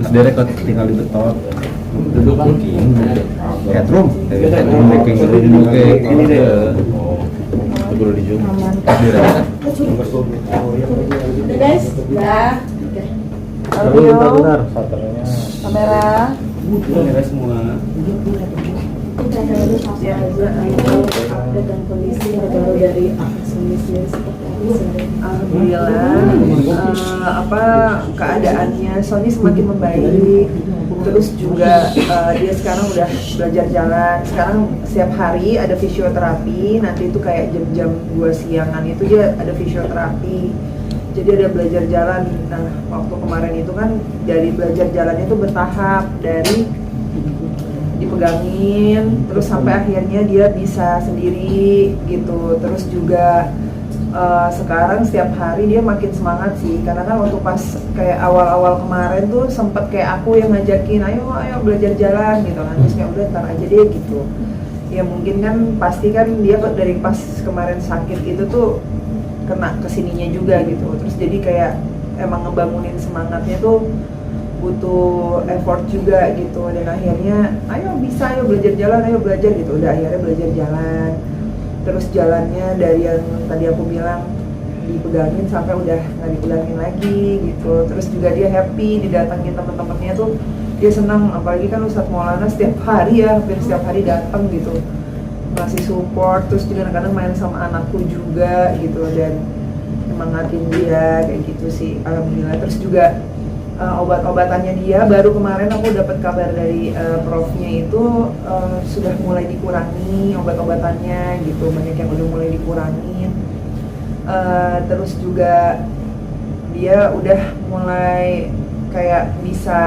Dia rekod tinggal di beton. Duduk mungkin headroom making dulu ini deh perlu di zoom Udah guys, udah. benar Kamera. kamera semua Kita baru sampai aja update dan kondisi terbaru dari Sumisir seperti Alhamdulillah, keadaannya Sony semakin membaik. Terus juga dia sekarang udah belajar jalan. Sekarang setiap hari ada fisioterapi. Nanti itu kayak jam-jam 2 siangan itu dia ada fisioterapi. Jadi ada belajar jalan. Nah, waktu kemarin itu kan dari belajar jalannya itu bertahap, dari dipegangin terus sampai akhirnya dia bisa sendiri gitu. Terus juga sekarang setiap hari dia makin semangat sih, karena kan waktu pas kayak awal-awal kemarin tuh sempet kayak aku yang ngajakin ayo belajar jalan gitu kan, terus kayak udah ntar aja deh gitu ya. Mungkin kan pasti kan dia dari pas kemarin sakit itu tuh kena kesininya juga gitu, terus jadi kayak emang ngebangunin semangatnya tuh butuh effort juga gitu. Dan akhirnya ayo belajar jalan, ayo belajar gitu. Udah akhirnya belajar jalan. Terus jalannya dari yang tadi aku bilang dipegangin sampai udah nggak dipegangin lagi gitu. Terus juga dia happy didatangin teman-temannya tuh, dia senang. Apalagi kan Ustadz Maulana setiap hari ya, hampir setiap hari datang gitu, ngasih support. Terus juga kadang main sama anakku juga gitu dan semangatin dia kayak gitu sih, alhamdulillah. Terus juga obat-obatannya dia baru kemarin aku dapat kabar dari profnya itu sudah mulai dikurangi obat-obatannya gitu, banyak yang udah mulai dikurangin. Terus juga dia udah mulai kayak bisa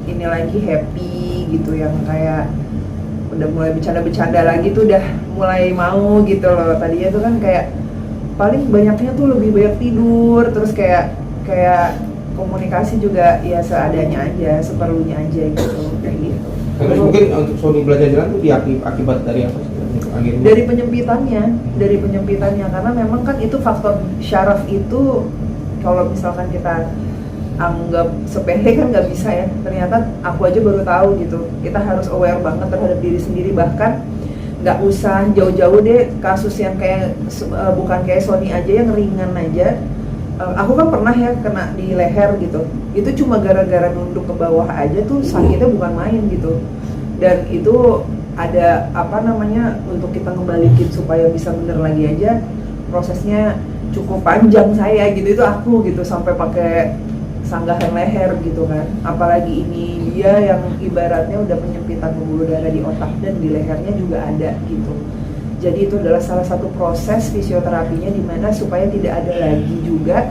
ini lagi, happy gitu, yang kayak udah mulai bercanda-bercanda lagi tuh, udah mulai mau gitu loh. Tadinya tuh kan kayak paling banyaknya tuh lebih banyak tidur, terus kayak komunikasi juga ya seadanya aja, seperlunya aja gitu, kayak gitu. karena mungkin untuk Sony belajar jalan tuh akibat dari apa sih? Dari penyempitannya, karena memang kan itu faktor syaraf itu kalau misalkan kita anggap sepele kan nggak bisa ya, ternyata aku aja baru tahu gitu. Kita harus aware banget terhadap diri sendiri, bahkan nggak usah jauh-jauh deh kasus yang kayak bukan kayak Sony aja, yang ringan aja. Aku kan pernah ya kena di leher gitu, itu cuma gara-gara nunduk ke bawah aja tuh sakitnya bukan main gitu. Dan itu ada untuk kita ngebalikin supaya bisa bener lagi aja, prosesnya cukup panjang saya gitu. Itu aku gitu sampai pakai sanggahan leher gitu kan, apalagi ini dia yang ibaratnya udah penyempitan pembuluh darah di otak dan di lehernya juga ada gitu. Jadi itu adalah salah satu proses fisioterapinya, dimana supaya tidak ada lagi juga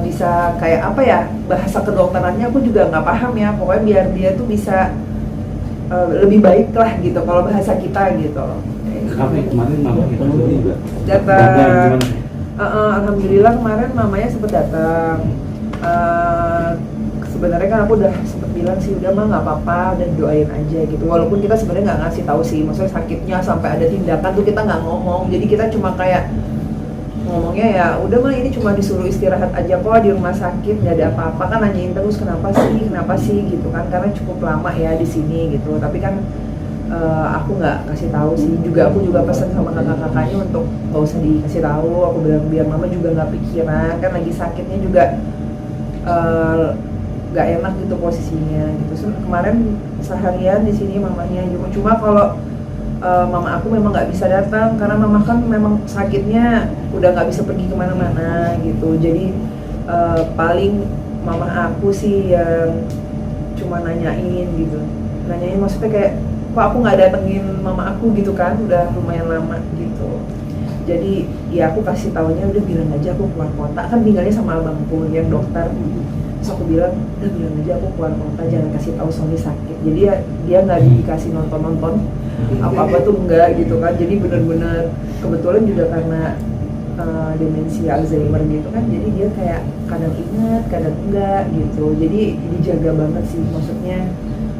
bisa kayak apa ya, bahasa kedokterannya aku juga nggak paham ya, pokoknya biar dia tuh bisa lebih baik lah gitu kalau bahasa kita gitu. Tapi kemarin mama kita juga Datang. Alhamdulillah kemarin mamanya sempat datang. Sebenarnya kan aku udah sempet bilang sih, udah mah nggak apa-apa dan doain aja gitu. Walaupun kita sebenarnya nggak ngasih tahu sih, maksudnya sakitnya sampai ada tindakan tuh kita nggak ngomong. Jadi kita cuma kayak ngomongnya ya udah mah ini cuma disuruh istirahat aja kok di rumah sakit, nggak ada apa-apa. Kan nanyain terus kenapa sih gitu kan, karena cukup lama ya di sini gitu. Tapi kan aku nggak kasih tahu sih. Aku juga pesan sama kakak-kakaknya untuk nggak usah dikasih tahu. Aku bilang biar mama juga nggak pikiran, kan lagi sakitnya juga gak enak gitu posisinya gitu. So, kemarin seharian di sini mamanya, cuma kalau mama aku memang nggak bisa datang karena mama kan memang sakitnya udah nggak bisa pergi kemana-mana gitu. Jadi paling mama aku sih yang cuma nanyain maksudnya kayak kok aku nggak datengin mama aku gitu kan, udah lumayan lama gitu. Jadi ya aku kasih taunya udah bilang aja aku keluar kota, kan tinggalnya sama abangku yang dokter. Terus aku bilang udah bilang aja aku keluar kota, jangan kasih tahu Sony sakit. Jadi ya dia nggak dikasih nonton apa tuh enggak gitu kan. Jadi benar-benar kebetulan juga karena demensia Alzheimer gitu kan, jadi dia kayak kadang ingat kadang enggak gitu. Jadi dijaga banget sih, maksudnya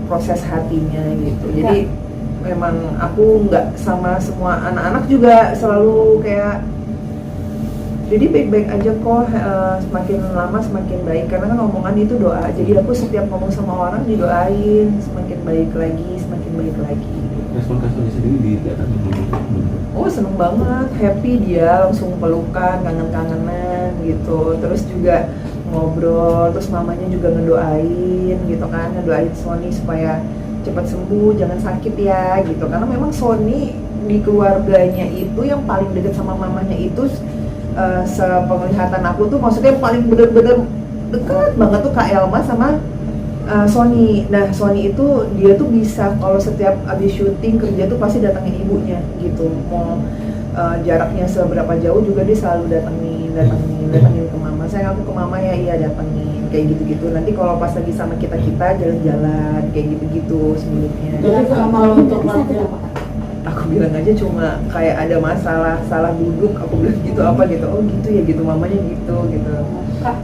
proses hatinya gitu. Jadi memang aku nggak sama semua anak-anak juga selalu kayak Jadi baik-baik aja kok, semakin lama semakin baik karena kan omongan itu doa. Jadi aku setiap ngomong sama orang didoain semakin baik lagi, semakin baik lagi. Respon customer sendiri di data Oh seneng banget, happy dia langsung pelukan, kangen-kangenan gitu. Terus juga ngobrol, terus mamanya juga ngedoain gitu kan, ngedoain Sony supaya cepat sembuh, jangan sakit ya gitu. Karena memang Sony di keluarganya itu yang paling dekat sama mamanya itu sepenglihatan aku tuh maksudnya paling bener-bener dekat banget tuh Kak Elma sama Sony. Nah Sony itu dia tuh bisa kalau setiap abis syuting kerja tuh pasti datangin ibunya gitu. Mau jaraknya seberapa jauh juga dia selalu datangin ke mama. Saya aku ke mama ya iya datangin kayak gitu-gitu. Nanti kalau pas lagi sama kita jalan-jalan kayak gitu-gitu sebelumnya. Jadi kalau untuk latihan apa? Aku bilang aja cuma kayak ada masalah salah duduk, aku bilang gitu apa gitu. Oh gitu ya gitu mamanya gitu. Kak,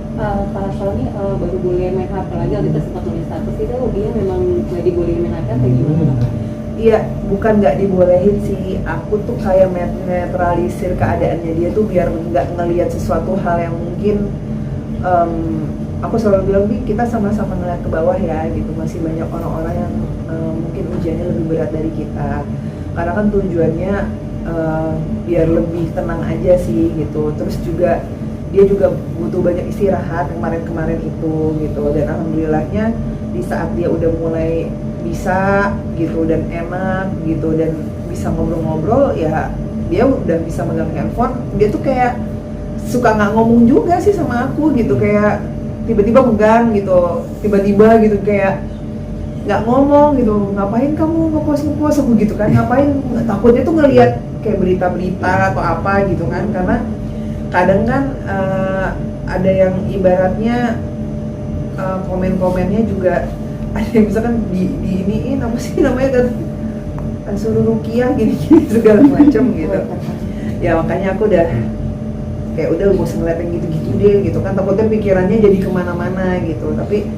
Kak Sony baru boleh main HP lagi, kita sempat tulis status itu dia memang nggak dibolehin main HP atau gimana? Iya, bukan nggak dibolehin sih. Aku tuh kayak netralisir keadaannya dia tuh biar nggak ngelihat sesuatu hal yang mungkin aku selalu bilang nih kita sama-sama ngeliat ke bawah ya gitu. Masih banyak orang-orang yang mungkin ujiannya lebih berat dari kita. Karena kan tujuannya biar lebih tenang aja sih gitu. Terus juga dia juga butuh banyak istirahat kemarin-kemarin itu gitu. Dan alhamdulillahnya di saat dia udah mulai bisa gitu dan enak gitu dan bisa ngobrol-ngobrol ya dia udah bisa megang handphone. Dia tuh kayak suka nggak ngomong juga sih sama aku gitu, kayak tiba-tiba megang gitu, tiba-tiba gitu kayak nggak ngomong gitu, ngapain kamu ngepost aku gitu kan, ngapain, takutnya tuh ngelihat kayak berita-berita atau apa gitu kan, karena kadang kan ada yang ibaratnya komen-komennya juga ada yang misalkan di iniin apa sih namanya kan suruh rukiah gini-gini segala macam gitu. Ya makanya aku udah kayak udah gak usah ngeliat yang gitu-gitu deh gitu kan, takutnya pikirannya jadi kemana-mana gitu. Tapi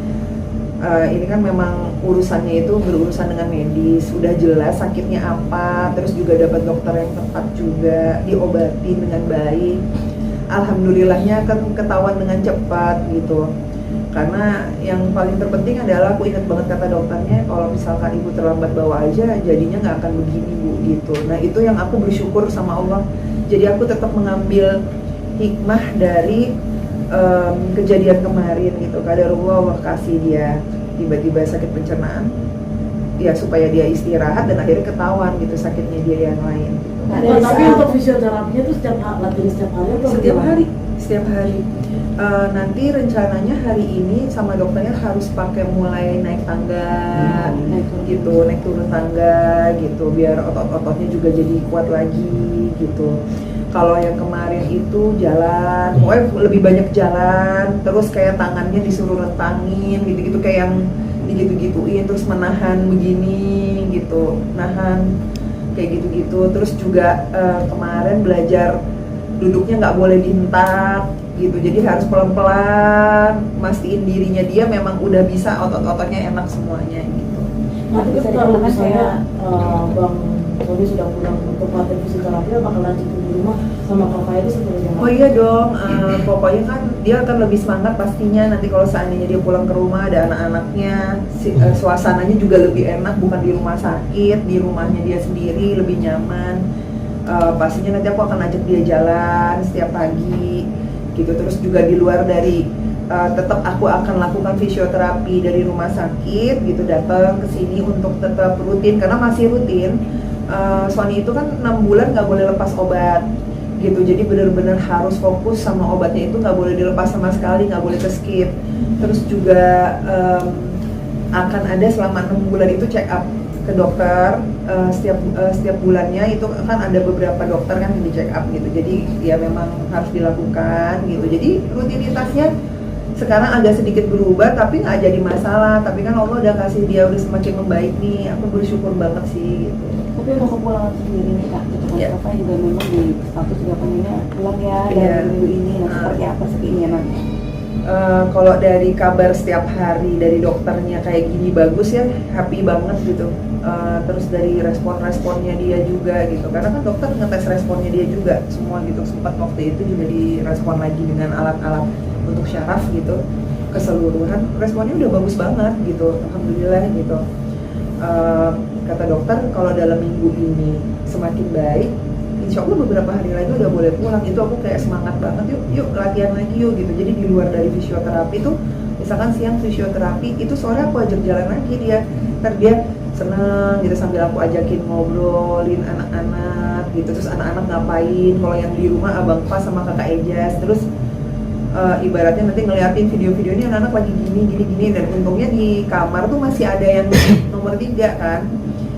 ini kan memang urusannya itu berurusan dengan medis, udah jelas sakitnya apa, terus juga dapat dokter yang tepat juga, diobatin dengan baik. Alhamdulillahnya kan ketahuan dengan cepat gitu. Karena yang paling terpenting adalah aku ingat banget kata dokternya, kalau misalkan ibu terlambat bawa aja jadinya nggak akan begini bu gitu. Nah itu yang aku bersyukur sama Allah. Jadi aku tetap mengambil hikmah dari kejadian kemarin gitu. Qadarullah kasih dia tiba-tiba sakit pencernaan ya supaya dia istirahat dan akhirnya ketahuan gitu sakitnya dia yang lain gitu. Tapi untuk fisioterapinya tuh latihan setiap hari atau setiap hari nanti rencananya hari ini sama dokternya harus pakai mulai naik tangga gitu, naik turun tangga gitu biar otot-ototnya juga jadi kuat lagi gitu. Kalau yang kemarin itu jalan, pokoknya lebih banyak jalan, terus kayak tangannya disuruh rentangin gitu-gitu, kayak yang digitu-gituin, terus menahan begini gitu, nahan kayak gitu-gitu. Terus juga kemarin belajar duduknya nggak boleh dihentak gitu, jadi harus pelan-pelan, mastiin dirinya dia memang udah bisa, otot-ototnya enak semuanya gitu. Nanti kalau misalnya Bang Sony sudah pulang untuk latihan fisioterapi, bakal lanjutin di rumah sama kakak itu seperti apa? Oh iya dong, pokoknya kan dia akan lebih semangat pastinya nanti kalau seandainya dia pulang ke rumah ada anak-anaknya, suasananya juga lebih enak, bukan di rumah sakit, di rumahnya dia sendiri lebih nyaman. Pastinya nanti aku akan ajak dia jalan setiap pagi gitu. Terus juga di luar dari tetap aku akan lakukan fisioterapi dari rumah sakit gitu, datang ke sini untuk tetap rutin karena masih rutin. Sony itu kan 6 bulan nggak boleh lepas obat gitu, jadi benar-benar harus fokus sama obatnya itu, nggak boleh dilepas sama sekali, nggak boleh ke skip. Terus juga akan ada selama 6 bulan itu check up ke dokter setiap bulannya, itu kan ada beberapa dokter kan yang di check up gitu, jadi ya memang harus dilakukan gitu. Jadi rutinitasnya sekarang agak sedikit berubah tapi nggak jadi masalah, tapi kan Allah udah kasih dia udah semakin membaik nih, aku bersyukur banget sih gitu. Tapi untuk kepulangan sendiri nih Kak, itu kan Kakak juga memang di status juga pengennya pulang ya Iya. dari minggu ini, nah seperti apa sih keinginannya? Kalau dari kabar setiap hari dari dokternya kayak gini bagus ya, happy banget gitu. Terus dari respon-responnya dia juga gitu, karena kan dokter ngetes responnya dia juga semua gitu. Sempat waktu itu juga direspon lagi dengan alat-alat untuk syaraf gitu, keseluruhan responnya udah bagus banget gitu, alhamdulillah gitu. Kata dokter kalau dalam minggu ini semakin baik, insya Allah beberapa hari lagi udah boleh pulang. Itu aku kayak semangat banget, yuk latihan lagi yuk gitu. Jadi di luar dari fisioterapi tuh, misalkan siang fisioterapi, itu sore aku ajak jalan lagi dia. Ntar dia seneng gitu sambil aku ajakin ngobrolin anak-anak gitu. Terus anak-anak ngapain, kalau yang di rumah abang Pas sama kakak Ejas. Terus ibaratnya nanti ngeliatin video-video ini anak-anak lagi gini. Dan untungnya di kamar tuh masih ada yang nomor 3 kan.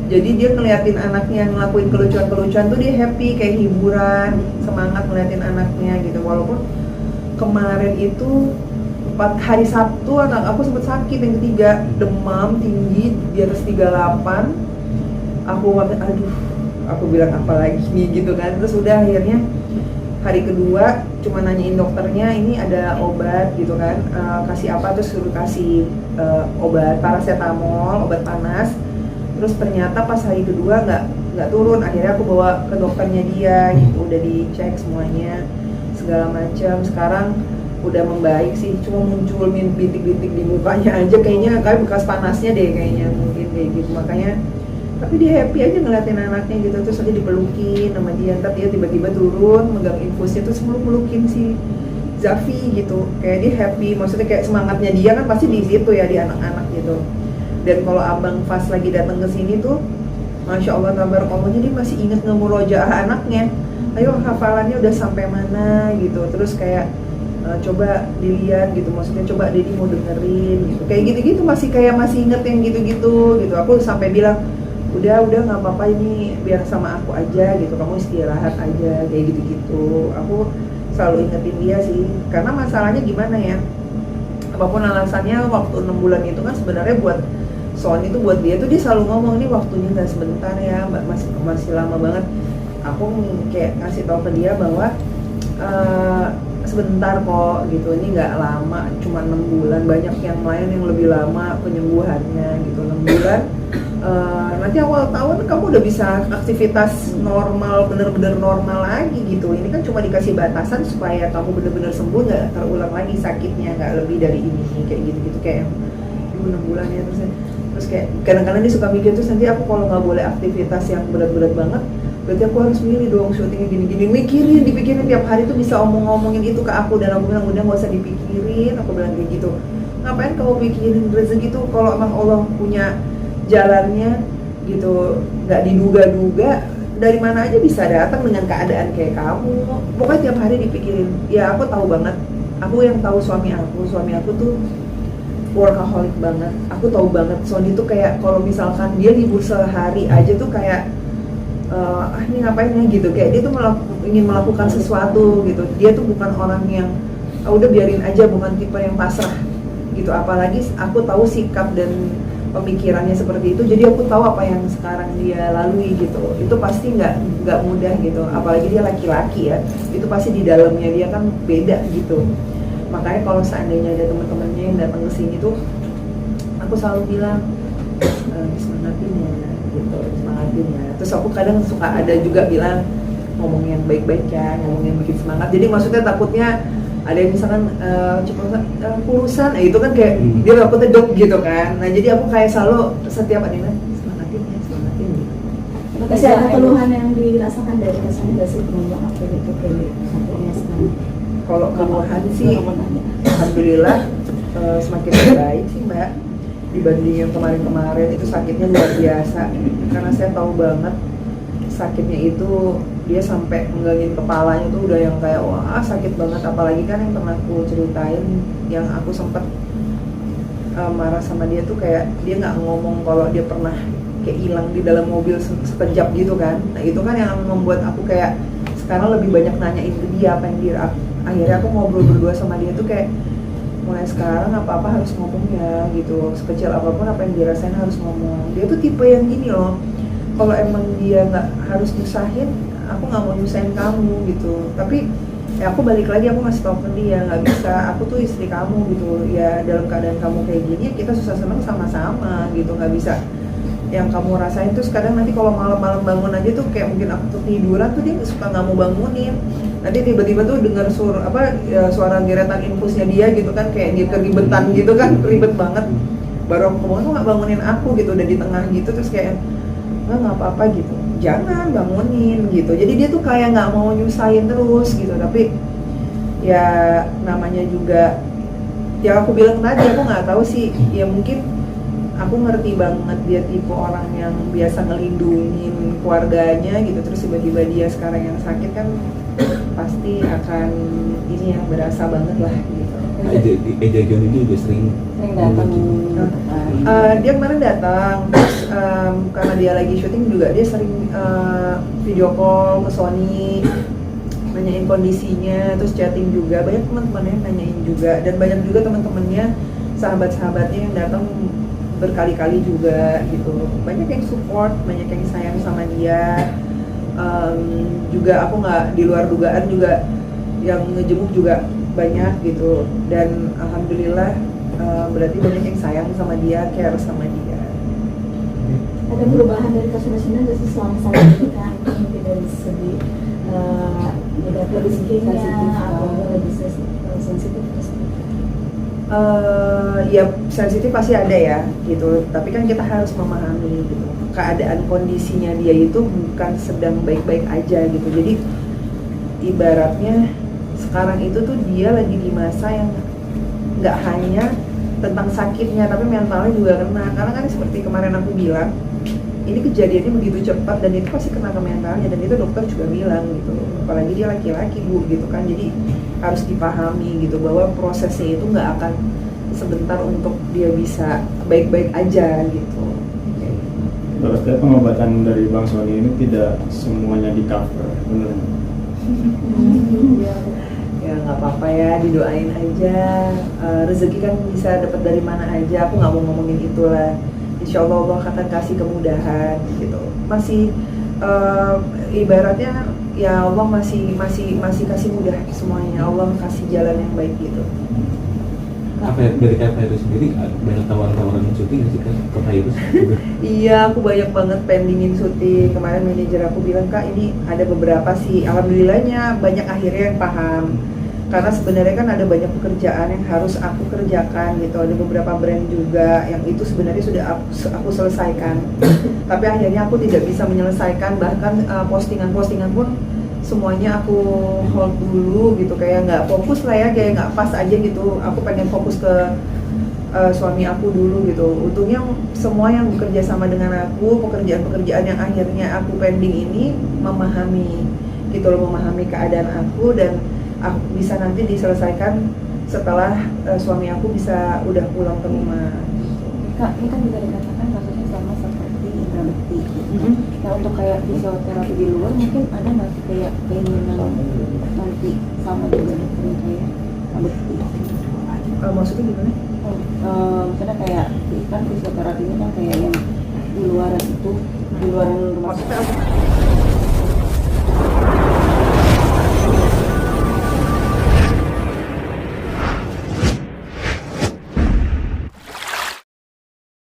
Jadi dia ngeliatin anaknya ngelakuin kelucuan-kelucuan tuh dia happy, kayak hiburan, semangat ngeliatin anaknya gitu. Walaupun kemarin itu 4 hari Sabtu anak aku sempat sakit yang ketiga, demam tinggi di atas 38. Aku bilang apa lagi nih gitu kan. Terus udah akhirnya hari kedua cuma nanyain dokternya ini ada obat gitu kan, kasih apa, terus suruh kasih obat paracetamol, obat panas. Terus ternyata pas hari kedua nggak turun, akhirnya aku bawa ke dokternya dia gitu, udah dicek semuanya segala macam. Sekarang udah membaik sih, cuma muncul bintik-bintik di mukanya aja kayaknya, kayak bekas panasnya deh kayaknya, mungkin kayak gitu. Makanya tapi dia happy aja ngeliatin anaknya gitu. Terus aja dipelukin sama dia, ntar dia tiba-tiba turun megang infusnya terus melukin si Zafi gitu, kayak dia happy, maksudnya kayak semangatnya dia kan pasti di situ ya, di anak-anak gitu. Dan kalau abang Fas lagi datang ke sini tuh, masya Allah tabarakallah, dia masih inget ngemurojaah anaknya. Ayo hafalannya udah sampai mana gitu. Terus kayak coba dilihat gitu, maksudnya coba Dedi mau dengerin gitu. Kayak gitu-gitu masih inget yang gitu-gitu gitu. Aku sampai bilang udah nggak apa-apa, ini biar sama aku aja gitu, kamu istirahat aja kayak gitu-gitu. Aku selalu ingetin dia sih, karena masalahnya gimana ya, apapun alasannya waktu 6 bulan itu kan sebenarnya buat Sony itu, buat dia tuh dia selalu ngomong nih waktunya nggak sebentar ya, masih lama banget. Aku kayak ngasih tahu ke dia bahwa sebentar kok gitu, ini nggak lama, cuma 6 bulan. Banyak yang lain yang lebih lama penyembuhannya gitu. 6 bulan nanti awal tahun kamu udah bisa aktivitas normal, bener-bener normal lagi gitu. Ini kan cuma dikasih batasan supaya kamu bener-bener sembuh, nggak terulang lagi sakitnya, nggak lebih dari ini kayak gitu-gitu. Kayak 6 bulan ya. Terus kayak kadang-kadang dia suka mikir, terus nanti aku kalau nggak boleh aktivitas yang berat-berat banget, berarti aku harus milih dong syutingnya gini-gini, dipikirin tiap hari tuh bisa ngomongin itu ke aku. Dan aku bilang udah nggak usah dipikirin, aku bilang kayak gitu. Ngapain kamu pikirin rezeki tuh, kalau emang Allah punya jalannya gitu, nggak diduga-duga, dari mana aja bisa datang dengan keadaan kayak kamu. Pokoknya tiap hari dipikirin. Ya aku tahu banget, aku yang tahu suami aku tuh workaholic banget. Aku tahu banget Sony tuh kayak kalau misalkan dia libur sehari aja tuh kayak ini ngapain ya gitu, kayak dia tuh ingin melakukan sesuatu gitu. Dia tuh bukan orang yang udah biarin aja, bukan tipe yang pasrah gitu. Apalagi aku tahu sikap dan pemikirannya seperti itu, jadi aku tahu apa yang sekarang dia lalui gitu. Itu pasti nggak mudah gitu, apalagi dia laki-laki ya, itu pasti di dalamnya dia kan beda gitu. Makanya kalau seandainya ada teman-temannya yang datang ke sini tuh, aku selalu bilang semangatin ya gitu, semangatin ya. Terus aku kadang suka ada juga bilang ngomong yang baik-baik ya, ngomong yang bikin semangat. Jadi maksudnya takutnya ada yang misalkan kurusan, itu kan kayak dia takutnya dok gitu kan. Nah jadi aku kayak selalu setiap ada semangatin gitu. Masih ada keluhan yang dirasakan dari kesan nggak sih penumpang apa gitu sampainya sekarang? Kalau keluhan sih, alhamdulillah semakin baik sih Mbak. Dibanding yang kemarin-kemarin itu sakitnya luar biasa. Karena saya tahu banget sakitnya itu dia sampai menggangin kepalanya tuh udah yang kayak wah sakit banget. Apalagi kan yang pernah aku ceritain, yang aku sempet marah sama dia tuh kayak dia nggak ngomong kalau dia pernah kayak hilang di dalam mobil sekejap gitu kan. Nah itu kan yang membuat aku kayak sekarang lebih banyak nanyain ke dia apa yang dia. Akhirnya aku ngobrol berdua sama dia tuh kayak mulai sekarang apa-apa harus ngomong ya gitu. Sekecil apapun apa yang dirasain harus ngomong. Dia tuh tipe yang gini loh, kalau emang dia nggak harus nyusahin, aku nggak mau nyusahin kamu gitu. Tapi ya aku balik lagi, aku ngasih tau ke dia, nggak bisa, aku tuh istri kamu gitu ya, dalam keadaan kamu kayak gini kita susah seneng sama-sama gitu, nggak bisa yang kamu rasain. Terus kadang nanti kalau malam-malam bangun aja tuh kayak mungkin aku tuh tiduran tuh dia suka nggak mau bangunin, nanti tiba-tiba tuh dengar suara geretan infusnya dia gitu kan, kayak dia keribetan gitu kan, ribet banget, baru aku bangun tuh nggak bangunin aku gitu, udah di tengah gitu, terus kayak nggak apa-apa gitu, jangan bangunin gitu. Jadi dia tuh kayak nggak mau nyusahin terus gitu, tapi ya namanya juga ya aku bilang tadi, aku nggak tahu sih, ya mungkin aku ngerti banget dia tipe orang yang biasa ngelindungin keluarganya gitu, terus tiba-tiba dia sekarang yang sakit kan pasti akan ini yang berasa banget lah gitu. Eja John ini juga sering datang. Dia kemarin datang, terus karena dia lagi syuting juga dia sering video call ke Sony, nanyain kondisinya, terus chatting juga, banyak teman-temannya nanyain juga, dan banyak juga teman-temannya, sahabat-sahabatnya yang datang berkali-kali juga gitu, banyak yang support, banyak yang sayang sama dia. Juga aku nggak di luar dugaan juga yang ngejenguk juga banyak gitu, dan alhamdulillah berarti banyak yang sayang sama dia, care sama dia. Ada perubahan dari kasusnya nggak sih selama saya menikah, mungkin dari segi negatif sensitifnya atau lebih sensitif? Ya sensitif pasti ada ya gitu, tapi kan kita harus memahami gitu, keadaan kondisinya dia itu bukan sedang baik-baik aja gitu. Jadi ibaratnya sekarang itu tuh dia lagi di masa yang nggak hanya tentang sakitnya, tapi mentalnya juga kena, karena kan seperti kemarin aku bilang, ini kejadiannya begitu cepat dan itu pasti kena ke mentalnya, dan itu dokter juga bilang gitu, apalagi dia laki-laki Bu gitu kan, jadi harus dipahami gitu bahwa prosesnya itu nggak akan sebentar untuk dia bisa baik-baik aja gitu. Berarti pengobatan dari Bang Sony ini tidak semuanya di cover, benar? Ya nggak apa-apa ya, didoain aja. Rezeki kan bisa dapat dari mana aja, aku nggak mau ngomongin itulah. Insya Allah Allah akan kasih kemudahan gitu. Masih ibaratnya ya Allah masih kasih mudah semuanya, Allah kasih jalan yang baik gitu. Dari Kak Virus sendiri banyak tawaran-tawaran syuting sih kan ke Virus? Iya, aku banyak banget pendingin syuting. Kemarin manajer aku bilang, Kak ini ada beberapa sih, alhamdulillahnya banyak akhirnya yang paham. Karena sebenarnya kan ada banyak pekerjaan yang harus aku kerjakan gitu. Ada beberapa brand juga yang itu sebenarnya sudah aku selesaikan. Tapi akhirnya aku tidak bisa menyelesaikan, bahkan postingan-postingan pun semuanya aku hold dulu gitu, kayak nggak fokus lah ya, kayak nggak pas aja gitu. Aku pengen fokus ke suami aku dulu gitu. Untungnya semua yang bekerja sama dengan aku, pekerjaan-pekerjaan yang akhirnya aku pending ini memahami gitu loh, memahami keadaan aku, dan aku bisa nanti diselesaikan setelah suami aku bisa udah pulang ke rumah. Kak, ini kan juga dikatakan kasusnya sama seperti Indra Bekti gitu. Nah untuk kayak fisioterapi di luar mungkin ada nggak sih kayak keinginan nanti sama juga dengan kayak Bekti? Maksudnya gimana? Misalnya kayak kan fisioterapi ini kan kayak yang di luar itu, di luar rumah sakit.